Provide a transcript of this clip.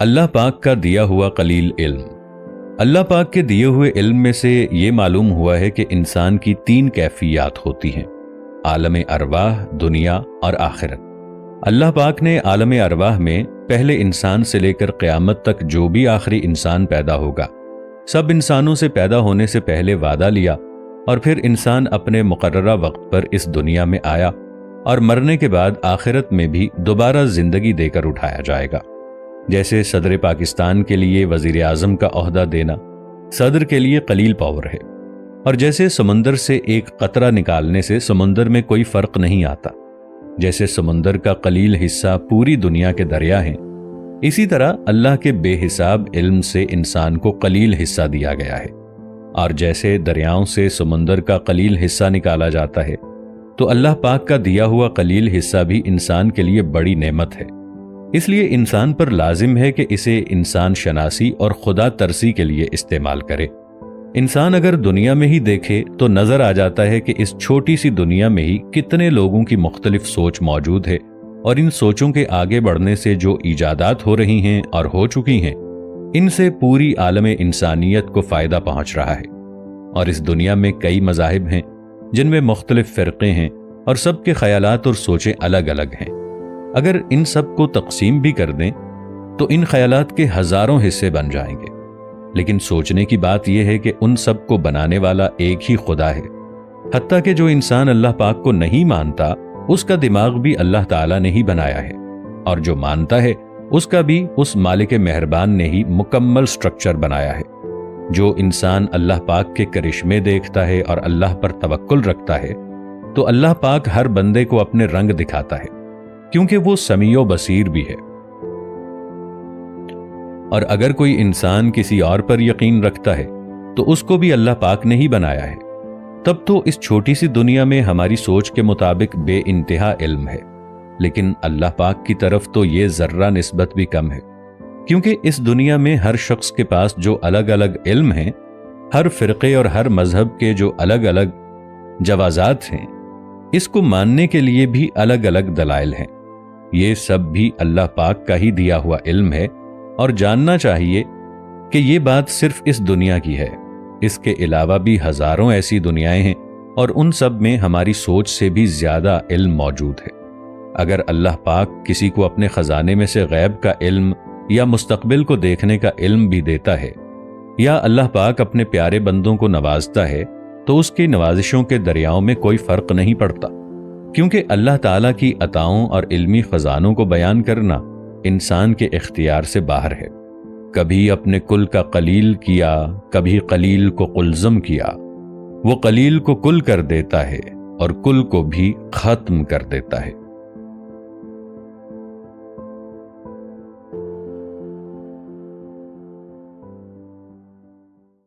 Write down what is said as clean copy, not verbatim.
اللہ पाक का दिया हुआ कलील इल्म। अल्लाह पाक के दिए हुए इल्म में से ये मालूम हुआ है कि इंसान की 3 कैफियत होती हैं, आलम अरवाह, दुनिया और आखिरत। अल्लाह पाक ने आलम अरवाह में पहले इंसान से लेकर क़यामत तक जो भी आखिरी इंसान पैदा होगा, सब इंसानों से पैदा होने से पहले वादा लिया और फिर इंसान अपने मुकर्ररा वक्त पर इस दुनिया में आया और मरने के बाद आखिरत में भी दोबारा जिंदगी देकर उठाया जाएगा। जैसे सदर पाकिस्तान के लिए वजीर आज़म का ओहदा देना सदर के लिए कलील पावर है, और जैसे समुंदर से एक कतरा निकालने से समुंदर में कोई फर्क नहीं आता, जैसे समुंदर का कलील हिस्सा पूरी दुनिया के दरिया हैं, इसी तरह अल्लाह के बेहिसाब इल्म से इंसान को कलील हिस्सा दिया गया है। और जैसे दरियाओं से समुंदर का कलील हिस्सा निकाला जाता है, तो अल्लाह पाक का दिया हुआ कलील हिस्सा भी इंसान के लिए बड़ी नेमत है। इसलिए इंसान पर लाजिम है कि इसे इंसान शनासी और खुदा तरसी के लिए इस्तेमाल करे। इंसान अगर दुनिया में ही देखे तो नजर आ जाता है कि इस छोटी सी दुनिया में ही कितने लोगों की मुख्तलिफ सोच मौजूद है, और इन सोचों के आगे बढ़ने से जो इजादात हो रही हैं और हो चुकी हैं, इनसे पूरी आलम इंसानियत को फ़ायदा पहुंच रहा है। और इस दुनिया में कई मज़ाहिब हैं जिनमें मुख्तलिफ फ़िरक़े हैं और सबके ख़यालात और सोचें अलग अलग हैं। अगर इन सब को तकसीम भी कर दें तो इन ख़यालात के हज़ारों हिस्से बन जाएंगे, लेकिन सोचने की बात यह है कि उन सब को बनाने वाला एक ही खुदा है। हत्ता कि जो इंसान अल्लाह पाक को नहीं मानता, उसका दिमाग भी अल्लाह ताला ने ही बनाया है, और जो मानता है उसका भी उस मालिक मेहरबान ने ही मुकम्मल स्ट्रक्चर बनाया है। जो इंसान अल्लाह पाक के करिश्मे देखता है और अल्लाह पर तवक्कुल रखता है, तो अल्लाह पाक हर बंदे को अपने रंग दिखाता है, क्योंकि वो समीओ बसीर भी है। और अगर कोई इंसान किसी और पर यकीन रखता है तो उसको भी अल्लाह पाक ने ही बनाया है। तब तो इस छोटी सी दुनिया में हमारी सोच के मुताबिक बेइंतहा इल्म है, लेकिन अल्लाह पाक की तरफ तो ये जर्रा निस्बत भी कम है, क्योंकि इस दुनिया में हर शख्स के पास जो अलग अलग इल्म हैं, हर फ़िरक़े और हर मजहब के जो अलग अलग जवाज़ात हैं, इसको मानने के लिए भी अलग अलग दलाइल हैं। ये सब भी अल्लाह पाक का ही दिया हुआ इल्म है, और जानना चाहिए कि ये बात सिर्फ इस दुनिया की है। इसके अलावा भी हज़ारों ऐसी दुनियाएं हैं, और उन सब में हमारी सोच से भी ज़्यादा इल्म मौजूद है। अगर अल्लाह पाक किसी को अपने ख़जाने में से गैब का इल्म या मुस्तक़बिल को देखने का इल्म भी देता है, या अल्लाह पाक अपने प्यारे बंदों को नवाजता है, तो उसकी नवाजिशों के दरियाओं में कोई फ़र्क नहीं पड़ता, क्योंकि अल्लाह ताला की अताओं और इल्मी ख़जानों को बयान करना इंसान के इख्तियार से बाहर है। कभी अपने कुल का कलील किया, कभी कलील को कुलज़म किया। वो कलील को कुल कर देता है और कुल को भी ख़त्म कर देता है।